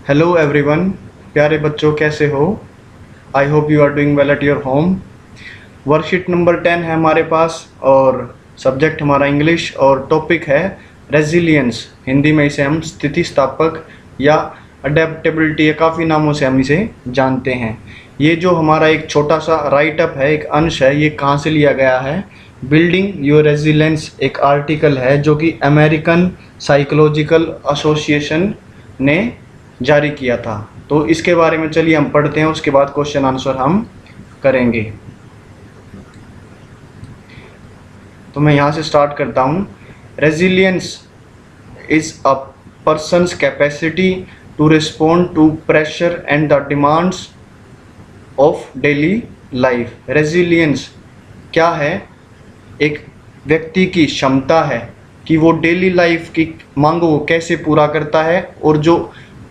Hello everyone, प्यारे बच्चों कैसे हो। I hope you are doing well at your home. Worksheet number 10 है हमारे पास और सब्जेक्ट हमारा इंग्लिश और टॉपिक है रेजिलियंस। हिंदी में इसे हम स्थितिस्थापक या अडेप्टेबिलिटी या काफ़ी नामों से हम इसे जानते हैं। ये जो हमारा एक छोटा सा राइट अप है, एक अंश है, ये कहाँ से लिया गया है? बिल्डिंग योर रेजिलियंस एक आर्टिकल है जो कि अमेरिकन साइकोलॉजिकल एसोसिएशन ने जारी किया था। तो इसके बारे में चलिए हम पढ़ते हैं, उसके बाद क्वेश्चन आंसर हम करेंगे। तो मैं यहाँ से स्टार्ट करता हूँ। Resilience is a person's capacity to respond to pressure and the demands of daily life. Resilience क्या है? एक व्यक्ति की क्षमता है कि वो डेली लाइफ की मांगों को कैसे पूरा करता है और जो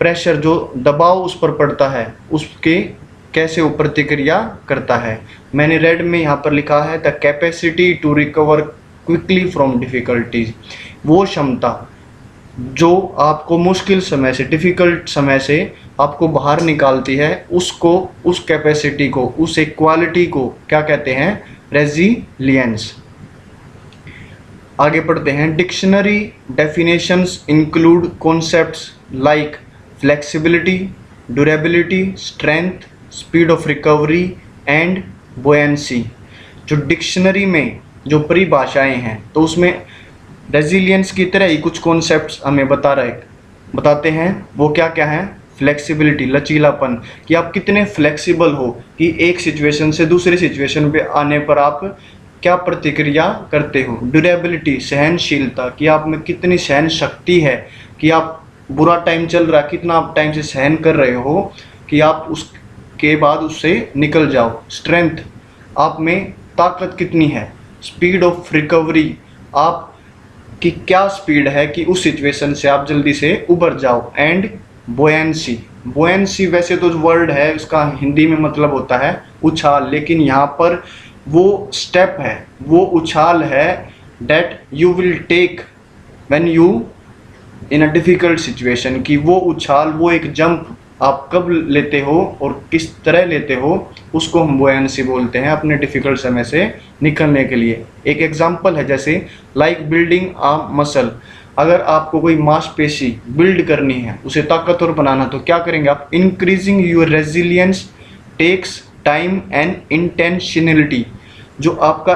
प्रेशर, जो दबाव उस पर पड़ता है, उसके कैसे वो प्रतिक्रिया करता है। मैंने रेड में यहाँ पर लिखा है the capacity to recover quickly from difficulties. वो क्षमता जो आपको मुश्किल समय से, डिफ़िकल्ट समय से आपको बाहर निकालती है, उसको, उस कैपेसिटी को, उस एक क्वालिटी को क्या कहते हैं? रेजिलियंस। आगे पढ़ते हैं। Dictionary definitions include concepts like flexibility, durability, strength, speed of recovery and buoyancy. जो डिक्शनरी में जो परिभाषाएं हैं, तो उसमें रेजिलियंस की तरह ही कुछ कॉन्सेप्ट्स हमें बताते हैं। वो क्या क्या है? फ्लेक्सिबिलिटी, लचीलापन, कि आप कितने फ्लेक्सिबल हो, कि एक सिचुएशन से दूसरी सिचुएशन पे आने पर आप क्या प्रतिक्रिया करते हो। ड्यूरेबिलिटी, सहनशीलता, कि आप में कितनी सहन शक्ति है, कि आप बुरा टाइम चल रहा है, कितना आप टाइम से सहन कर रहे हो कि आप उसके बाद उससे निकल जाओ। स्ट्रेंथ, आप में ताकत कितनी है। स्पीड ऑफ रिकवरी, आप की क्या स्पीड है कि उस सिचुएशन से आप जल्दी से उबर जाओ। एंड बुएंसी, बुएंसी वैसे तो वर्ड है, उसका हिंदी में मतलब होता है उछाल, लेकिन यहाँ पर वो स्टेप है, वो उछाल है that you will take when you in a difficult situation, कि वो उछाल, वो एक जंप आप कब लेते हो और किस तरह लेते हो, उसको हम बुएंसी बोलते हैं, अपने डिफ़िकल्ट समय से निकलने के लिए। एक एग्जांपल है जैसे लाइक बिल्डिंग अ मसल। अगर आपको कोई मांसपेशी बिल्ड करनी है, उसे ताकतवर बनाना, तो क्या करेंगे आप? Increasing your resilience takes time and intentionality. जो आपका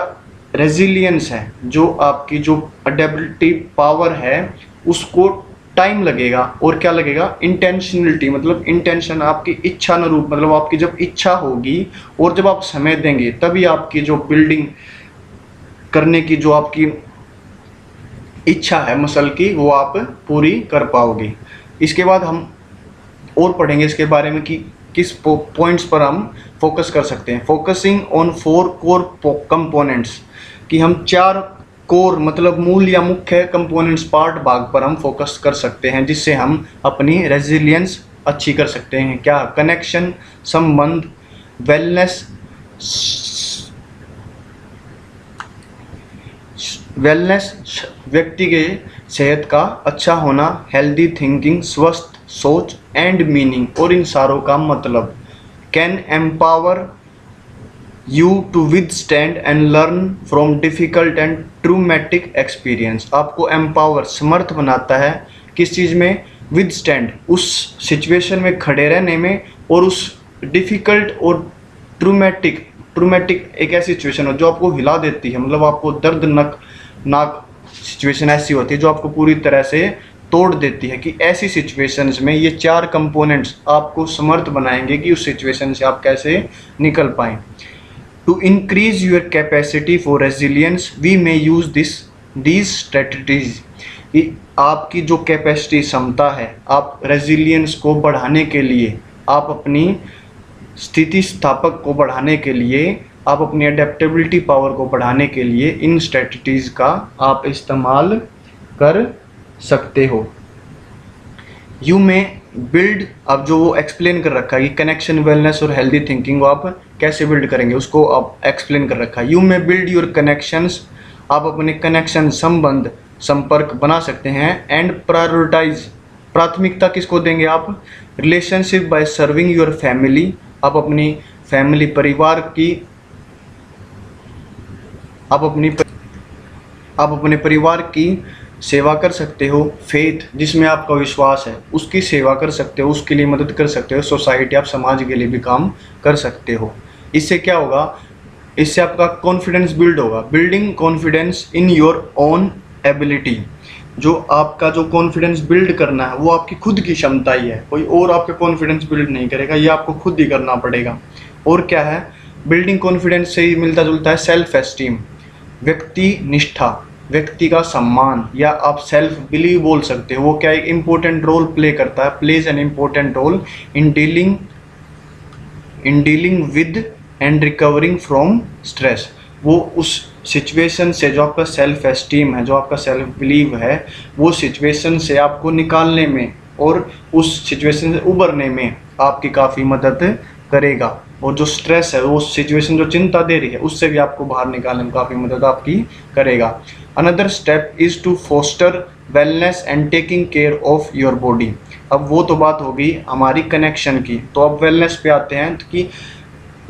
रेजिलियंस है, जो आपकी जो अडेबिलिटी पावर है, उसको टाइम लगेगा और क्या लगेगा? इंटेंशनलिटी, मतलब इंटेंशन, आपकी इच्छा अनुरूप, मतलब आपकी जब इच्छा होगी और जब आप समय देंगे, तभी आपकी जो बिल्डिंग करने की जो आपकी इच्छा है मसल की, वो आप पूरी कर पाओगे। इसके बाद हम और पढ़ेंगे इसके बारे में कि किस पॉइंट्स पर हम फोकस कर सकते हैं। फोकसिंग ऑन 4 कोर कंपोनेंट्स, कि हम 4 कोर मतलब मूल या मुख्य कंपोनेंट्स, पार्ट भाग पर हम फोकस कर सकते हैं, जिससे हम अपनी रेजिलियंस अच्छी कर सकते हैं। क्या? कनेक्शन, संबंध, वेलनेस, व्यक्ति के सेहत का अच्छा होना, हेल्दी थिंकिंग, स्वस्थ सोच, एंड मीनिंग, और इन सारों का मतलब। Can empower you to withstand and learn from difficult and traumatic experience। आपको empower, समर्थ बनाता है किस चीज़ में? withstand, उस सिचुएशन में खड़े रहने में, और उस difficult और traumatic एक ऐसी सिचुएशन हो जो आपको हिला देती है, मतलब आपको दर्दनाक सिचुएशन ऐसी होती है जो आपको पूरी तरह से तोड़ देती है, कि ऐसी सिचुएशंस में ये 4 कंपोनेंट्स आपको समर्थ बनाएंगे कि उस सिचुएशन से आप कैसे निकल पाएँ। To increase your capacity for resilience, we may use these strategies। कि आपकी जो कैपेसिटी, क्षमता है, आप रेजिलियंस को बढ़ाने के लिए, आप अपनी स्थितिस्थापक को बढ़ाने के लिए, आप अपनी अडेप्टेबिलिटी पावर को बढ़ाने के लिए इन स्ट्रेटजीज का आप इस्तेमाल कर सकते हो। यू में बिल्ड, अब जो वो एक्सप्लेन कर रखा है कि कनेक्शन, वेलनेस और हेल्दी थिंकिंग को आप कैसे बिल्ड करेंगे, उसको आप एक्सप्लेन कर रखा है। यू में बिल्ड योर कनेक्शंस, आप अपने कनेक्शन, संबंध, संपर्क बना सकते हैं। एंड प्रायोरिटाइज प्राथमिकता किसको देंगे आप? Relationship by serving your family, आप अपनी फैमिली परिवार की आप अपने परिवार की सेवा कर सकते हो। फेथ, जिसमें आपका विश्वास है, उसकी सेवा कर सकते हो, उसके लिए मदद कर सकते हो। सोसाइटी, आप समाज के लिए भी काम कर सकते हो। इससे क्या होगा? इससे आपका कॉन्फिडेंस बिल्ड होगा। Building confidence in your own ability, जो आपका जो कॉन्फिडेंस बिल्ड करना है वो आपकी खुद की क्षमता ही है, कोई और आपका कॉन्फिडेंस बिल्ड नहीं करेगा, ये आपको खुद ही करना पड़ेगा। और क्या है? बिल्डिंग कॉन्फिडेंस से ही मिलता जुलता है सेल्फ एस्टीम, व्यक्ति निष्ठा, व्यक्ति का सम्मान, या आप सेल्फ बिलीव बोल सकते हो। वो क्या एक इम्पोर्टेंट रोल प्ले करता है, plays an important role in dealing with and recovering from stress. वो उस सिचुएशन से, जो आपका सेल्फ एस्टीम है, जो आपका सेल्फ बिलीव है, वो सिचुएशन से आपको निकालने में और उस सिचुएशन से उबरने में आपकी काफ़ी मदद करेगा। और जो स्ट्रेस है, वो सिचुएशन जो चिंता दे रही है, उससे भी आपको बाहर निकालने में काफ़ी मदद आपकी करेगा। Another step is to foster wellness and taking care of your body. अब वो तो बात होगी हमारी कनेक्शन की, तो अब वेलनेस पे आते हैं कि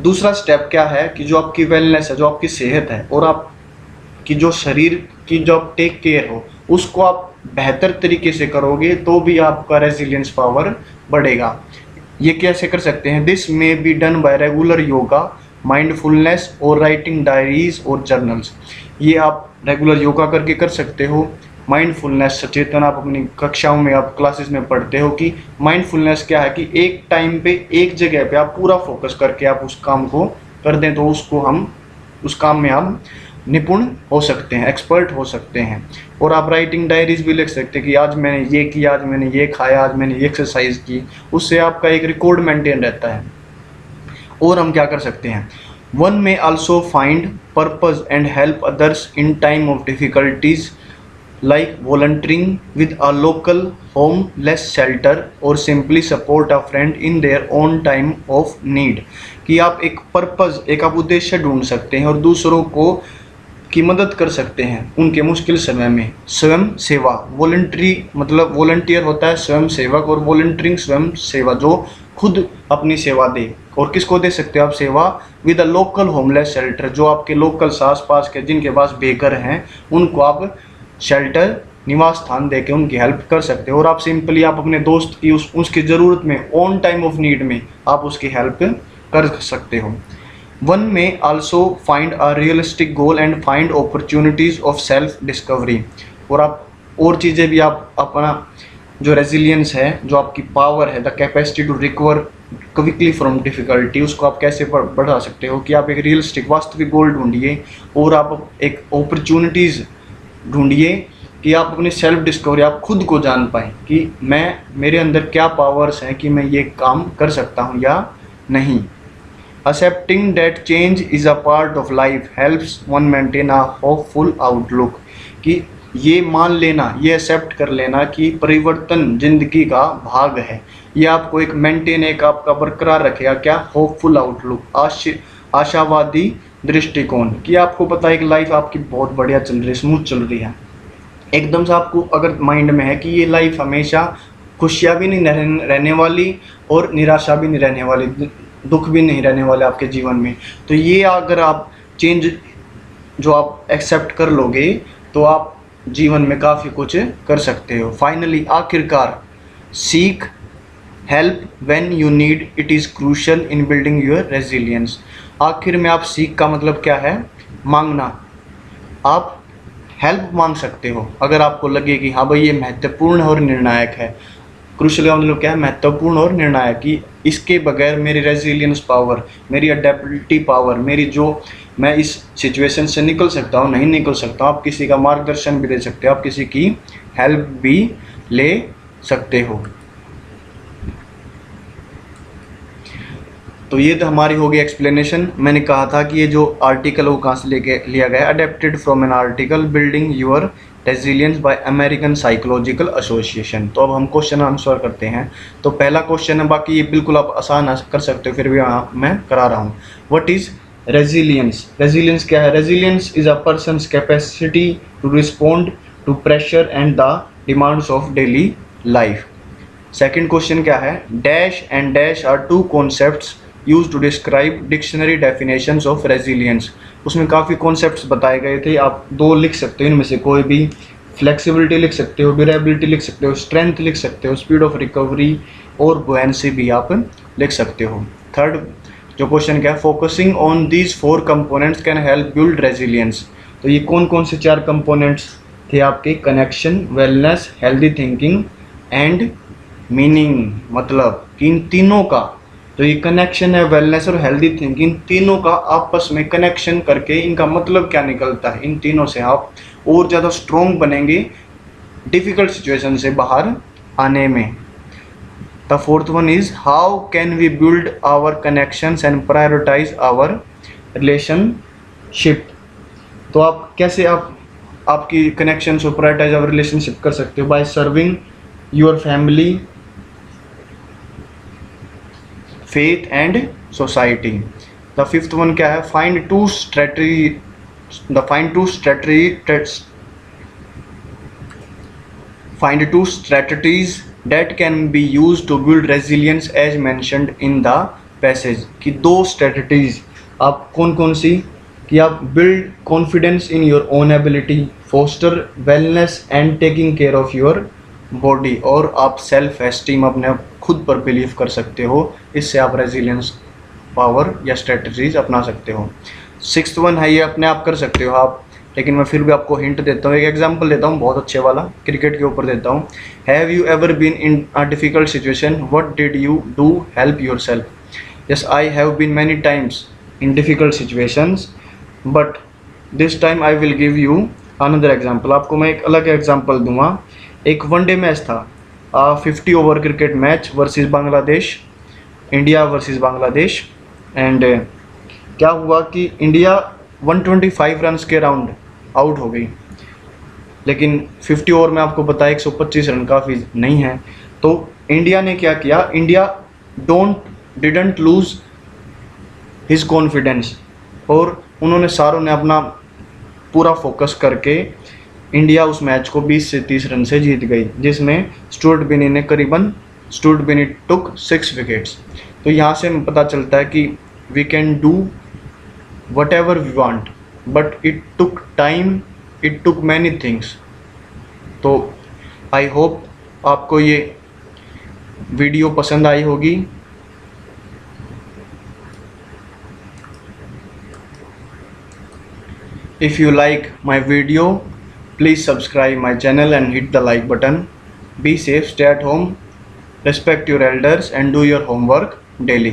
दूसरा स्टेप क्या है कि जो आपकी वेलनेस है, जो आपकी सेहत है, और आपकी जो शरीर की जो आप टेक केयर हो, उसको आप बेहतर तरीके से करोगे तो भी आपका रेजिलियंस पावर बढ़ेगा। ये कैसे कर सकते हैं? This may be done by regular yoga, mindfulness और राइटिंग डायरीज और जर्नल्स। ये आप रेगुलर योगा करके कर सकते हो। माइंडफुलनेस, सचेतन, आप अपनी कक्षाओं में, आप क्लासेस में पढ़ते हो कि माइंडफुलनेस क्या है कि एक टाइम पे एक जगह पे आप पूरा फोकस करके आप उस काम को कर दें, तो उस काम में आप निपुण हो सकते हैं, एक्सपर्ट हो सकते हैं। और आप राइटिंग डायरीज भी लिख सकते हैं कि आज मैंने ये किया, आज मैंने ये खाया, आज मैंने ये एक्सरसाइज की। उससे आपका एक रिकॉर्ड मेंटेन रहता है। और हम क्या कर सकते हैं? वन में also find purpose and help others in time of difficulties, like volunteering with a local homeless shelter or simply support a friend in their own time of need। कि आप एक पर्पज़, एक आप उद्देश्य ढूंढ सकते हैं और दूसरों को की मदद कर सकते हैं उनके मुश्किल समय में। स्वयं सेवा, वॉलंटरी मतलब वॉलंटियर होता है स्वयं सेवक, और वॉलंटियरिंग स्वयं सेवा, जो खुद अपनी सेवा दे। और किसको दे सकते हो आप सेवा? With a local homeless shelter, जो आपके लोकल आस पास के जिनके पास बेघर हैं, उनको आप शेल्टर, निवास स्थान देके उनकी हेल्प कर सकते हो। और आप सिंपली आप अपने दोस्त की उसकी ज़रूरत में, ऑन टाइम ऑफ नीड में आप उसकी हेल्प कर सकते हो। वन में also find a realistic goal and find opportunities of self discovery. और आप और चीज़ें भी, आप अपना जो रेजिलियंस है, जो आपकी पावर है, the capacity to recover quickly from difficulty, उसको आप कैसे बढ़ा सकते हो कि आप एक रियलिस्टिक वास्तविक गोल ढूंढिए और आप एक अपॉर्चुनिटीज़ ढूंढिए कि आप अपनी सेल्फ डिस्कवरी, आप खुद को जान पाएँ कि मेरे अंदर क्या पावर्स हैं कि मैं ये काम कर सकता हूँ या नहीं। Accepting that change is a part of life helps one maintain a hopeful outlook. कि ये मान लेना, ये एक्सेप्ट कर लेना कि परिवर्तन जिंदगी का भाग है, ये आपको एक मेंटेन, एक आपका बरकरार रखेगा। क्या? होपफुल आउटलुक, आशावादी दृष्टिकोण। कि आपको पता है कि लाइफ आपकी बहुत बढ़िया चल रही है, स्मूथ चल रही है, एकदम से आपको अगर माइंड में है कि ये लाइफ हमेशा खुशियाँ भी नहीं रहने वाली और निराशा भी नहीं रहने वाली, दुख भी नहीं रहने वाले आपके जीवन में, तो ये अगर आप चेंज जो आप एक्सेप्ट कर लोगे तो आप जीवन में काफ़ी कुछ कर सकते हो। फाइनली, आखिरकार, seek help when you need, it is crucial in building your resilience. आखिर में आप सीख का मतलब क्या है? मांगना। आप हेल्प मांग सकते हो अगर आपको लगे कि हाँ भाई ये महत्वपूर्ण और निर्णायक है। क्रूशल का मतलब क्या है? महत्वपूर्ण और निर्णायक। कि इसके बगैर मेरी रेजिलियंस पावर, मेरी अडेप्टिबिलिटी पावर, मेरी जो मैं इस सिचुएशन से निकल सकता हूँ, नहीं निकल सकता। आप किसी का मार्गदर्शन भी दे सकते हो, आप किसी की हेल्प भी ले सकते हो। तो ये तो हमारी होगी एक्सप्लेनेशन। मैंने कहा था कि ये जो आर्टिकल वो कहाँ से लेके लिया गया, adapted from an article building your resilience bye American psychological association. तो अब हम क्वेश्चन आंसर करते हैं। तो पहला क्वेश्चन है, बाकी ये बिल्कुल आप आसान कर सकते हो, फिर भी मैं करा रहा हूँ। What is resilience? रेजिलियंस क्या है? Resilience is a person's capacity to respond to pressure and the demands of daily life. Second question क्या है, dash and dash are two concepts use to describe dictionary definitions of resilience. उसमें काफ़ी concepts बताए गए थे, आप दो लिख सकते हो इनमें से कोई भी। फ्लेक्सिबिलिटी लिख सकते हो, ड्यूरेबिलिटी लिख सकते हो, स्ट्रेंथ लिख सकते हो, स्पीड ऑफ रिकवरी और बुएंसी भी आप लिख सकते हो। थर्ड जो क्वेश्चन क्या है, focusing on these 4 components can help build resilience. तो ये कौन कौन से 4 कंपोनेंट्स थे आपके, connection, wellness, healthy thinking and meaning. मतलब इन तीनों का जो ये कनेक्शन है, वेलनेस और हेल्दी थिंकिंग, तीनों का आपस में कनेक्शन करके इनका मतलब क्या निकलता है, इन तीनों से आप और ज़्यादा स्ट्रॉन्ग बनेंगे डिफ़िकल्ट सिचुएशन से बाहर आने में। The fourth one is how can we build our connections and prioritise our relationship. तो आप कैसे आपकी कनेक्शंस और प्रायोरिटाइज आवर रिलेशनशिप कर सकते हो, by serving your family, faith and society. The fifth one क्या है, find two strategies that can be used to build resilience as mentioned in the passage। कि 2 strategies आप कौन कौन सी, कि आप build confidence in your own ability, foster wellness and taking care of your body, और आप सेल्फ एस्टीम अपने खुद पर बिलीव कर सकते हो। इससे आप रेजिलियंस पावर या स्ट्रेटजीज अपना सकते हो। 6th वन है, ये अपने आप कर सकते हो आप, लेकिन मैं फिर भी आपको हिंट देता हूँ, एक एग्जांपल देता हूँ बहुत अच्छे वाला, क्रिकेट के ऊपर देता हूँ। Have you ever been in a difficult situation, what did you do help yourself. Yes, I have been many times in difficult situations, but this time I will give you another example. आपको मैं एक अलग example दूंगा। एक one day match था, 50 over cricket match versus Bangladesh, India versus Bangladesh. And क्या हुआ कि इंडिया 125 रन्स के राउंड आउट हो गई, लेकिन 50 ओवर में आपको पता है 125 रन काफ़ी नहीं है। तो इंडिया ने क्या किया, India didn't lose his confidence, और उन्होंने सारों ने अपना पूरा फोकस करके इंडिया उस मैच को 20 से 30 रन से जीत गई, जिसमें स्टुअर्ट बिनी टुक 6 विकेट्स। तो यहाँ से पता चलता है कि we can do whatever we want, but it took time, it took many things. तो आई होप आपको ये वीडियो पसंद आई होगी। If you like my video, please subscribe my channel and hit the like button. Be safe, stay at home, respect your elders and do your homework daily.